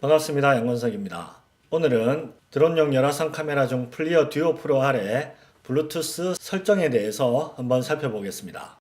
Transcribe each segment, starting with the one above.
반갑습니다. 양건석입니다. 오늘은 드론용 열화상 카메라 중 플리어 듀오 프로 R의 블루투스 설정에 대해서 한번 살펴보겠습니다.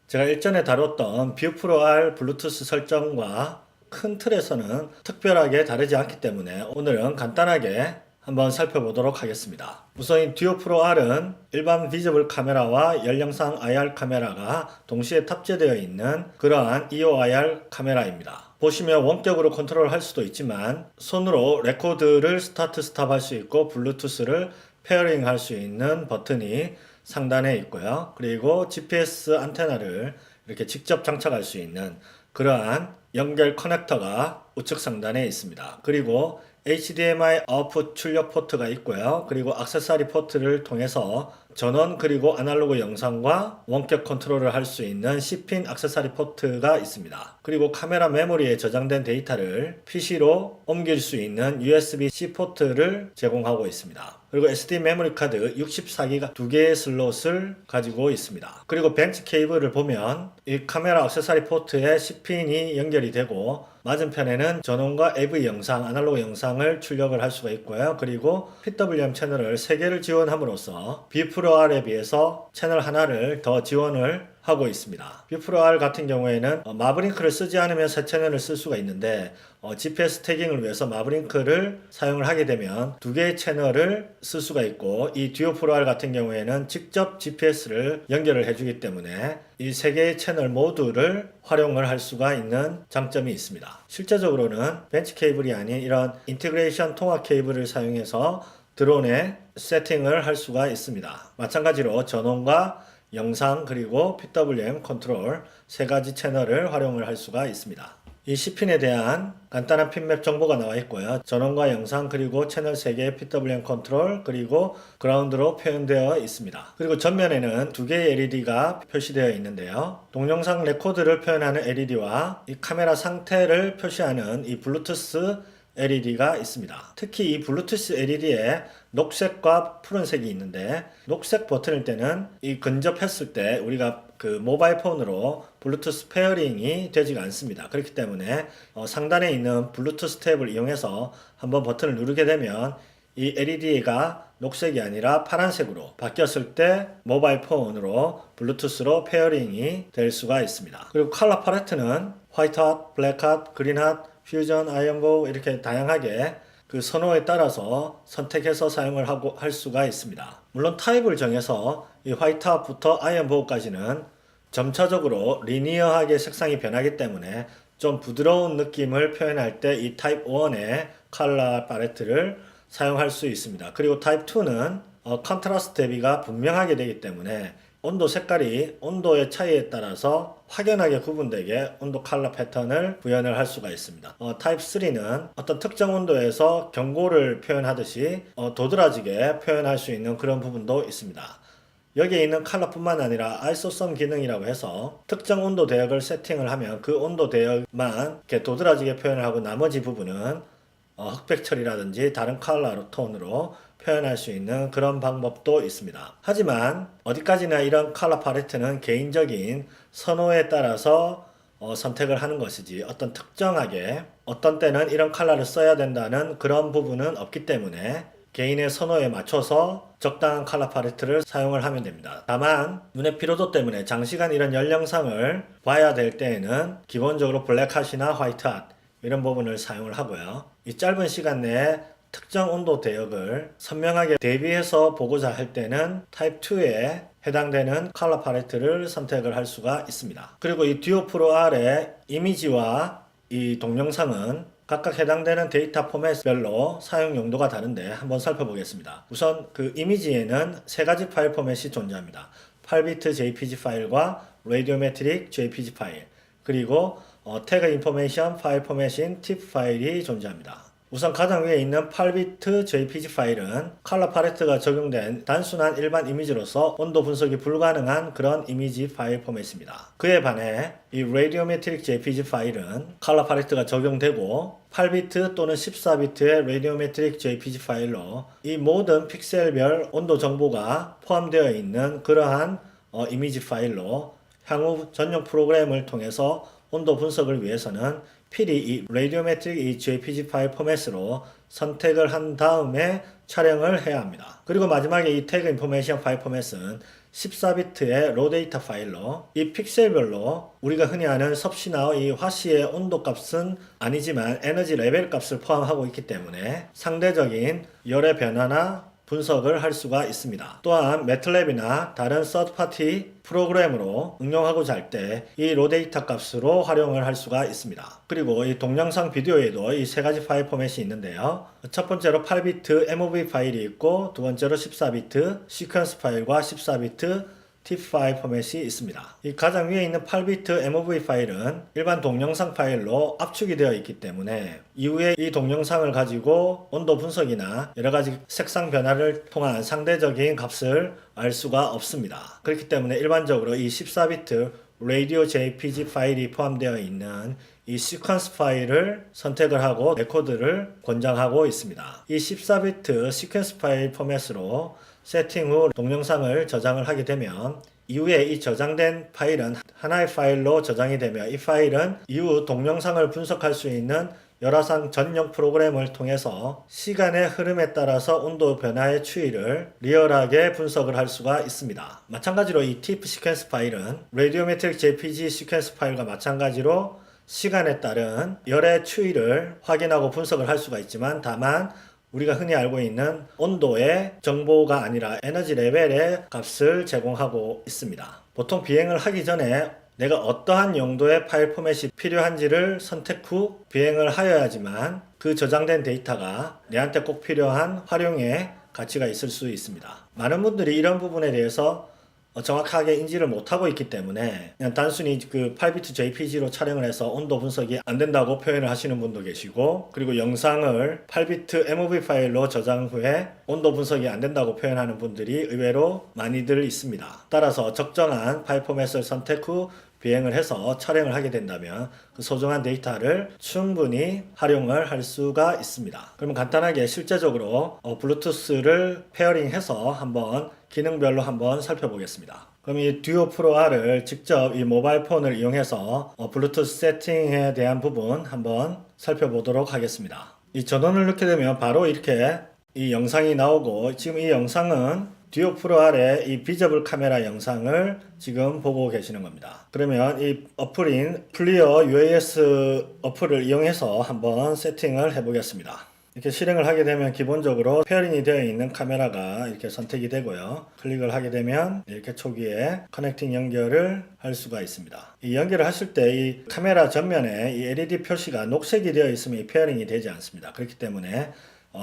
제가 일전에 다뤘던 뷰 프로 R 블루투스 설정과 큰 틀에서는 특별하게 다르지 않기 때문에 오늘은 간단하게 한번 살펴보도록 하겠습니다. 우선 이 듀오 프로 R은 일반 비저블 카메라와 열영상 IR 카메라가 동시에 탑재되어 있는 그러한 EOIR 카메라입니다. 보시면 원격으로 컨트롤할 수도 있지만 손으로 레코드를 스타트 스탑 할 수 있고 블루투스를 페어링 할 수 있는 버튼이 상단에 있고요. 그리고 GPS 안테나를 이렇게 직접 장착할 수 있는 그러한 연결 커넥터가 우측 상단에 있습니다. 그리고 HDMI 아웃풋 출력 포트가 있고요. 그리고 액세서리 포트를 통해서 전원 그리고 아날로그 영상과 원격 컨트롤을 할 수 있는 C핀 액세서리 포트가 있습니다. 그리고 카메라 메모리에 저장된 데이터를 PC로 옮길 수 있는 USB-C 포트를 제공하고 있습니다. 그리고 SD 메모리 카드 64기가 2개의 슬롯을 가지고 있습니다. 그리고 벤치 케이블을 보면 이 카메라 액세서리 포트에 C핀이 연결이 되고 맞은편에는 전원과 AV 영상, 아날로그 영상을 출력을 할 수가 있고요. 그리고 PWM 채널을 3개를 지원함으로써 뷰 프로 R에 비해서 채널 하나를 더 지원을 하고 있습니다. 뷰 프로 R 같은 경우에는 마브링크를 쓰지 않으면 새 채널을 쓸 수가 있는데 GPS 태깅을 위해서 마브링크를 사용을 하게 되면 2개의 채널을 쓸 수가 있고 이 듀오 프로 R 같은 경우에는 직접 GPS를 연결을 해주기 때문에 이 3개의 채널 모두를 활용을 할 수가 있는 장점이 있습니다. 실제적으로는 벤치 케이블이 아닌 이런 인티그레이션 통합 케이블을 사용해서 드론에 세팅을 할 수가 있습니다. 마찬가지로 전원과 영상 그리고 PWM 컨트롤 3가지 채널을 활용을 할 수가 있습니다. 이 C핀에 대한 간단한 핀맵 정보가 나와 있고요. 전원과 영상 그리고 채널 3개의 PWM 컨트롤 그리고 그라운드로 표현되어 있습니다. 그리고 전면에는 2개의 LED가 표시되어 있는데요. 동영상 레코드를 표현하는 LED와 이 카메라 상태를 표시하는 이 블루투스 LED가 있습니다. 특히 이 블루투스 LED에 녹색과 푸른색이 있는데 녹색 버튼일 때는 이 근접했을 때 우리가 그 모바일 폰으로 블루투스 페어링이 되지가 않습니다. 그렇기 때문에 상단에 있는 블루투스 탭을 이용해서 한번 버튼을 누르게 되면 이 LED가 녹색이 아니라 파란색으로 바뀌었을 때 모바일 폰으로 블루투스로 페어링이 될 수가 있습니다. 그리고 컬러 팔레트는 화이트 핫, 블랙 핫, 그린 핫, 퓨전, 아이언보우 이렇게 다양하게 그 선호에 따라서 선택해서 사용을 할 수가 있습니다. 물론 타입을 정해서 이 화이트 핫부터 아이언보우까지는 점차적으로 리니어하게 색상이 변하기 때문에 좀 부드러운 느낌을 표현할 때 이 타입 1의 컬러 팔레트를 사용할 수 있습니다. 그리고 타입 2는 컨트라스트 대비가 분명하게 되기 때문에 온도 색깔이 온도의 차이에 따라서 확연하게 구분되게 온도 컬러 패턴을 구현을 할 수가 있습니다. 타입 3는 어떤 특정 온도에서 경고를 표현하듯이 도드라지게 표현할 수 있는 그런 부분도 있습니다. 여기에 있는 컬러뿐만 아니라 아이소섬 기능이라고 해서 특정 온도 대역을 세팅을 하면 그 온도 대역만 이렇게 도드라지게 표현을 하고 나머지 부분은 흑백 처리라든지 다른 컬러 톤으로 표현할 수 있는 그런 방법도 있습니다. 하지만 어디까지나 이런 컬러 팔레트는 개인적인 선호에 따라서 선택을 하는 것이지 어떤 특정하게 어떤 때는 이런 컬러를 써야 된다는 그런 부분은 없기 때문에 개인의 선호에 맞춰서 적당한 컬러 팔레트를 사용을 하면 됩니다. 다만 눈의 피로도 때문에 장시간 이런 열영상을 봐야 될 때에는 기본적으로 블랙핫이나 화이트핫 이런 부분을 사용을 하고요. 이 짧은 시간 내에 특정 온도 대역을 선명하게 대비해서 보고자 할 때는 타입 2에 해당되는 컬러 팔레트를 선택을 할 수가 있습니다. 그리고 이 듀오 프로 R의 이미지와 이 동영상은 각각 해당되는 데이터 포맷별로 사용 용도가 다른데 한번 살펴보겠습니다. 우선 그 이미지에는 3가지 파일 포맷이 존재합니다. 8비트 JPG 파일과 라디오메트릭 JPG 파일 그리고 태그 인포메이션 파일 포맷인 TIFF 파일이 존재합니다. 우선 가장 위에 있는 8비트 JPG 파일은 컬러 팔레트가 적용된 단순한 일반 이미지로서 온도 분석이 불가능한 그런 이미지 파일 포맷입니다. 그에 반해 이 라디오메트릭 JPG 파일은 컬러 팔레트가 적용되고 8비트 또는 14비트의 라디오메트릭 JPG 파일로 이 모든 픽셀별 온도 정보가 포함되어 있는 그러한 이미지 파일로 향후 전용 프로그램을 통해서 온도 분석을 위해서는 필히 이 레디오메트릭 이 JPG 파일 포맷으로 선택을 한 다음에 촬영을 해야 합니다. 그리고 마지막에 이 태그 인포메이션 파일 포맷은 14비트의 로 데이터 파일로 이 픽셀별로 우리가 흔히 아는 섭씨나 이 화씨의 온도 값은 아니지만 에너지 레벨 값을 포함하고 있기 때문에 상대적인 열의 변화나 분석을 할 수가 있습니다. 또한 매틀랩이나 다른 서드파티 프로그램으로 응용하고자 할 때 이 로 데이터 값으로 활용을 할 수가 있습니다. 그리고 이 동영상 비디오에도 이 세 가지 파일 포맷이 있는데요. 첫 번째로 8비트 MOV 파일이 있고 두 번째로 14비트 시퀀스 파일과 14비트 TIFF 파일 포맷이 있습니다. 이 가장 위에 있는 8비트 MOV 파일은 일반 동영상 파일로 압축이 되어 있기 때문에 이후에 이 동영상을 가지고 온도 분석이나 여러가지 색상 변화를 통한 상대적인 값을 알 수가 없습니다. 그렇기 때문에 일반적으로 이 14비트 라디오 JPG 파일이 포함되어 있는 이 시퀀스 파일을 선택을 하고 레코드를 권장하고 있습니다. 이 14비트 시퀀스 파일 포맷으로 세팅 후 동영상을 저장을 하게 되면 이후에 이 저장된 파일은 하나의 파일로 저장이 되며 이 파일은 이후 동영상을 분석할 수 있는 열화상 전용 프로그램을 통해서 시간의 흐름에 따라서 온도 변화의 추이를 리얼하게 분석을 할 수가 있습니다. 마찬가지로 이 TIFF 시퀀스 파일은 레디오메트릭 JPG 시퀀스 파일과 마찬가지로 시간에 따른 열의 추이를 확인하고 분석을 할 수가 있지만 다만 우리가 흔히 알고 있는 온도의 정보가 아니라 에너지 레벨의 값을 제공하고 있습니다. 보통 비행을 하기 전에 내가 어떠한 용도의 파일 포맷이 필요한지를 선택 후 비행을 하여야지만 그 저장된 데이터가 내한테 꼭 필요한 활용의 가치가 있을 수 있습니다. 많은 분들이 이런 부분에 대해서 정확하게 인지를 못하고 있기 때문에 그냥 단순히 그 8비트 JPG로 촬영을 해서 온도 분석이 안 된다고 표현을 하시는 분도 계시고 그리고 영상을 8비트 MOV 파일로 저장 후에 온도 분석이 안 된다고 표현하는 분들이 의외로 많이들 있습니다. 따라서 적정한 파일 포맷을 선택 후 비행을 해서 촬영을 하게 된다면 그 소중한 데이터를 충분히 활용을 할 수가 있습니다. 그러면 간단하게 실제적으로 블루투스를 페어링해서 한번 기능별로 한번 살펴보겠습니다. 그럼 이 듀오 프로 R을 직접 이 모바일 폰을 이용해서 블루투스 세팅에 대한 부분 한번 살펴보도록 하겠습니다. 이 전원을 넣게 되면 바로 이렇게 이 영상이 나오고 지금 이 영상은 듀오 프로 R의 이 비저블 카메라 영상을 지금 보고 계시는 겁니다. 그러면 이 어플인 플리어 UAS 어플을 이용해서 한번 세팅을 해보겠습니다. 이렇게 실행을 하게 되면 기본적으로 페어링이 되어 있는 카메라가 이렇게 선택이 되고요. 클릭을 하게 되면 이렇게 초기에 커넥팅 연결을 할 수가 있습니다. 이 연결을 하실 때 이 카메라 전면에 이 LED 표시가 녹색이 되어 있으면 이 페어링이 되지 않습니다. 그렇기 때문에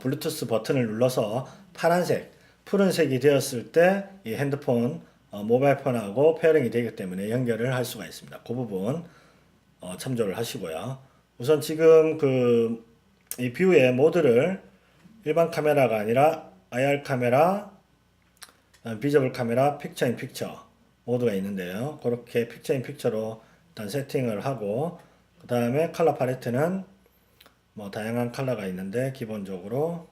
블루투스 버튼을 눌러서 파란색, 푸른색이 되었을 때 이 핸드폰, 모바일 폰하고 페어링이 되기 때문에 연결을 할 수가 있습니다. 그 부분 참조를 하시고요. 우선 지금 이 뷰의 모드를 일반 카메라가 아니라 IR 카메라, 비저블 카메라, 픽처 인 픽처 모드가 있는데요. 그렇게 픽처 인 픽처로 일단 세팅을 하고 그 다음에 컬러 팔레트는 뭐 다양한 컬러가 있는데 기본적으로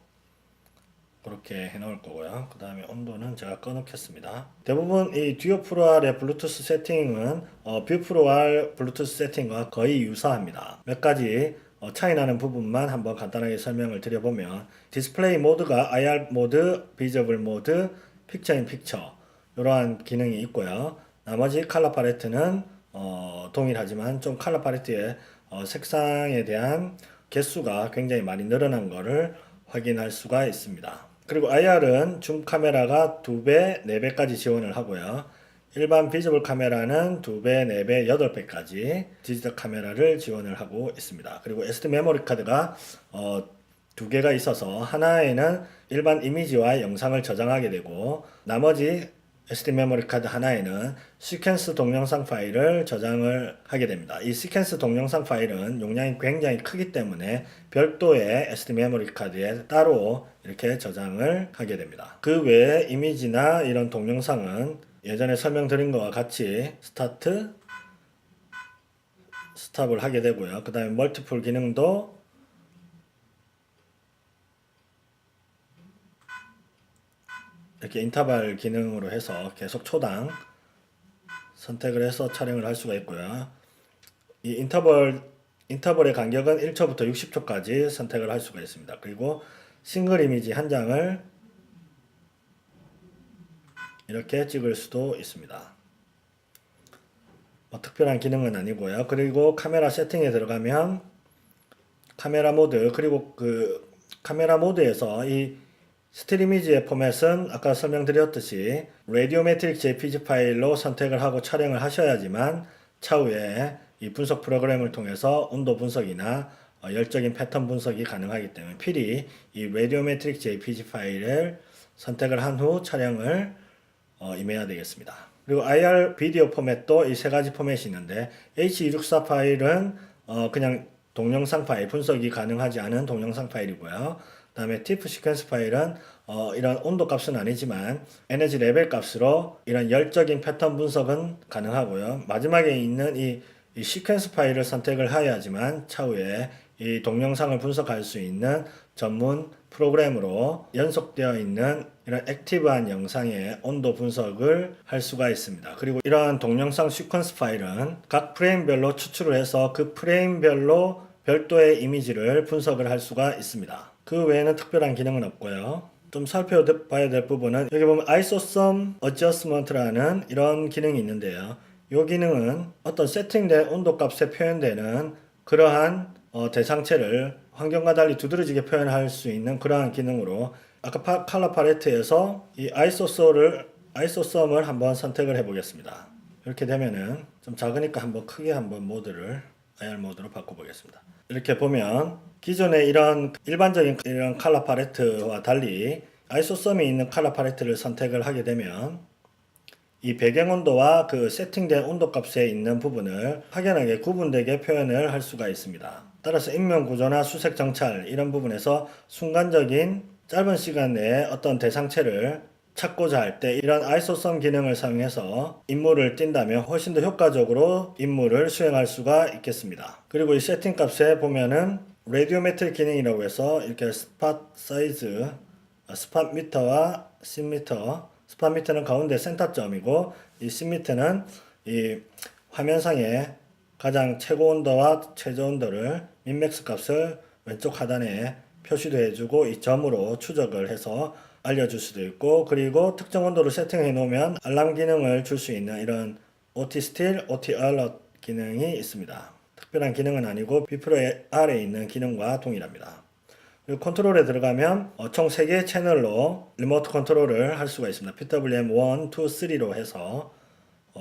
그렇게 해 놓을 거고요. 그 다음에 온도는 제가 꺼 놓겠습니다. 대부분 이 듀오 프로 R의 블루투스 세팅은 뷰 프로 R 블루투스 세팅과 거의 유사합니다. 몇 가지 차이 나는 부분만 한번 간단하게 설명을 드려보면 디스플레이 모드가 IR 모드, 비저블 모드, 픽처 인 픽처 이러한 기능이 있고요. 나머지 컬러 팔레트는 동일하지만 좀 컬러 팔레트의 색상에 대한 개수가 굉장히 많이 늘어난 것을 확인할 수가 있습니다. 그리고 IR은 줌 카메라가 2배, 4배까지 지원을 하고요. 일반 비저블 카메라는 2배, 4배, 8배까지 디지털 카메라를 지원을 하고 있습니다. 그리고 SD 메모리 카드가 2개가 있어서 하나에는 일반 이미지와 영상을 저장하게 되고 나머지 SD 메모리 카드 하나에는 시퀀스 동영상 파일을 저장을 하게 됩니다. 이 시퀀스 동영상 파일은 용량이 굉장히 크기 때문에 별도의 SD 메모리 카드에 따로 이렇게 저장을 하게 됩니다. 그 외에 이미지나 이런 동영상은 예전에 설명드린 것과 같이 스탑을 하게 되고요. 그 다음에 멀티플 기능도 이렇게 인터벌 기능으로 해서 계속 초당 선택을 해서 촬영을 할 수가 있고요. 이 인터벌의 간격은 1초부터 60초까지 선택을 할 수가 있습니다. 그리고 싱글 이미지 한 장을 이렇게 찍을 수도 있습니다. 뭐 특별한 기능은 아니고요. 그리고 카메라 세팅에 들어가면 카메라 모드, 그리고 그 카메라 모드에서 이 스틸 이미지의 포맷은 아까 설명드렸듯이 레디오메트릭 JPG 파일로 선택을 하고 촬영을 하셔야지만 차후에 이 분석 프로그램을 통해서 온도 분석이나 열적인 패턴 분석이 가능하기 때문에 필히 이 레디오메트릭 JPG 파일을 선택을 한 후 촬영을 임해야 되겠습니다. 그리고 IR 비디오 포맷도 이 세 가지 포맷이 있는데 H264 파일은 그냥 동영상 파일, 분석이 가능하지 않은 동영상 파일이고요. 그 다음에 TIFF 시퀀스 파일은 이런 온도 값은 아니지만 에너지 레벨 값으로 이런 열적인 패턴 분석은 가능하고요. 마지막에 있는 이 시퀀스 파일을 선택을 해야지만 차후에 이 동영상을 분석할 수 있는 전문 프로그램으로 연속되어 있는 이런 액티브한 영상의 온도 분석을 할 수가 있습니다. 그리고 이러한 동영상 시퀀스 파일은 각 프레임별로 추출을 해서 그 프레임별로 별도의 이미지를 분석을 할 수가 있습니다. 그 외에는 특별한 기능은 없고요. 좀 살펴봐야 될 부분은 여기 보면 ISOSUM Adjustment라는 이런 기능이 있는데요. 이 기능은 어떤 세팅된 온도 값에 표현되는 그러한 대상체를 환경과 달리 두드러지게 표현할 수 있는 그러한 기능으로 아까 컬러 팔레트에서 이 ISOSUM을 한번 선택을 해 보겠습니다. 이렇게 되면은 좀 작으니까 한번 크게 한번 모드를 IR 모드로 바꿔보겠습니다. 이렇게 보면 기존의 이런 일반적인 이런 컬러 팔레트와 달리 ISOSUM이 있는 컬러 팔레트를 선택을 하게 되면 이 배경 온도와 그 세팅된 온도 값에 있는 부분을 확연하게 구분되게 표현을 할 수가 있습니다. 따라서 인명 구조나 수색 정찰 이런 부분에서 순간적인 짧은 시간 내에 어떤 대상체를 찾고자 할 때 이런 ISOSUM 기능을 사용해서 임무를 띈다면 훨씬 더 효과적으로 임무를 수행할 수가 있겠습니다. 그리고 이 세팅 값에 보면은 레디오메트릭 기능이라고 해서 이렇게 스팟 사이즈, 스팟 미터와 씬 미터, 스팟 미터는 가운데 센터점이고 이 씬 미터는 이 화면상에 가장 최고 온도와 최저 온도를 민맥스 값을 왼쪽 하단에 표시도 해주고 이 점으로 추적을 해서 알려줄 수도 있고, 그리고 특정 온도를 세팅해 놓으면 알람 기능을 줄 수 있는 이런 OT Still, OT Alert 기능이 있습니다. 특별한 기능은 아니고 비프로 아래에 있는 기능과 동일합니다. 그리고 컨트롤에 들어가면 총 3개의 채널로 리모트 컨트롤을 할 수가 있습니다. PWM 1, 2, 3로 해서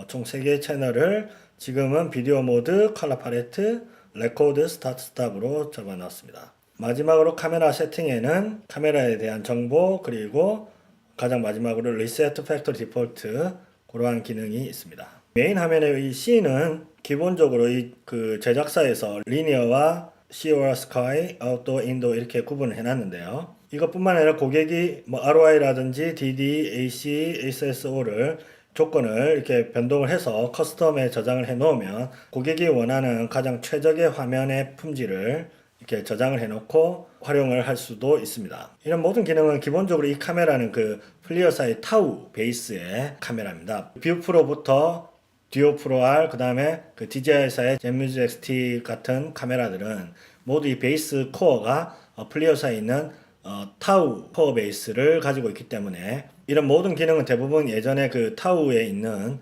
총 3개의 채널을 지금은 비디오 모드, 컬러 팔레트, 레코드, 스타트, 스탑으로 적어놨습니다. 마지막으로 카메라 세팅에는 카메라에 대한 정보, 그리고 가장 마지막으로 리셋 팩토리 디폴트, 그러한 기능이 있습니다. 메인 화면의 이 C는 기본적으로 그 제작사에서 리니어와 COR 스카이, 아웃도어, 인도 이렇게 구분을 해놨는데요. 이것뿐만 아니라 고객이 ROI라든지 DD, AC, SSO를 조건을 이렇게 변동을 해서 커스텀에 저장을 해 놓으면 고객이 원하는 가장 최적의 화면의 품질을 이렇게 저장을 해 놓고 활용을 할 수도 있습니다. 이런 모든 기능은 기본적으로 이 카메라는 그 플리어사의 타우 베이스의 카메라입니다. 뷰 프로부터 듀오 프로 R, 그 다음에 그 DJI사의 젠뮤즈 XT 같은 카메라들은 모두 이 베이스 코어가 플리어사에 있는 타우 코어 베이스를 가지고 있기 때문에 이런 모든 기능은 대부분 예전에 그 타우에 있는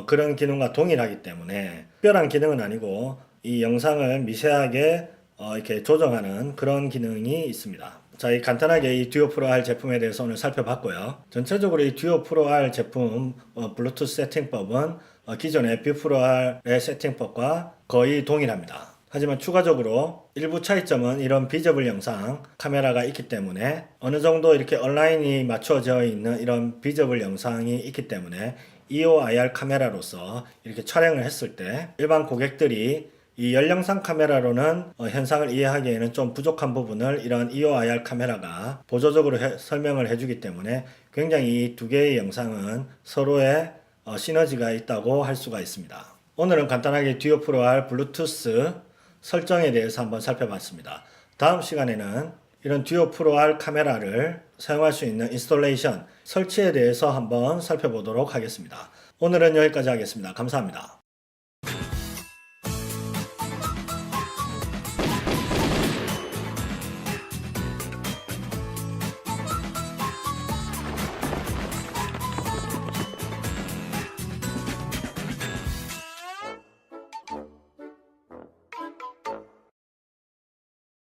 그런 기능과 동일하기 때문에 특별한 기능은 아니고 이 영상을 미세하게 이렇게 조정하는 그런 기능이 있습니다. 자, 간단하게 이 듀오 프로 R 제품에 대해서 오늘 살펴봤고요. 전체적으로 이 듀오 프로 R 제품 블루투스 세팅법은 기존의 뷰 프로 R의 세팅법과 거의 동일합니다. 하지만 추가적으로 일부 차이점은 이런 비저블 영상 카메라가 있기 때문에 어느 정도 이렇게 온라인이 맞춰져 있는 이런 비저블 영상이 있기 때문에 EOIR 카메라로서 이렇게 촬영을 했을 때 일반 고객들이 이 열영상 카메라로는 현상을 이해하기에는 좀 부족한 부분을 이런 EOIR 카메라가 보조적으로 설명을 해주기 때문에 굉장히 이 두 개의 영상은 서로의 시너지가 있다고 할 수가 있습니다. 오늘은 간단하게 듀오 프로 R 블루투스 설정에 대해서 한번 살펴봤습니다. 다음 시간에는 이런 듀오 프로 R 카메라를 사용할 수 있는 인스톨레이션, 설치에 대해서 한번 살펴보도록 하겠습니다. 오늘은 여기까지 하겠습니다. 감사합니다.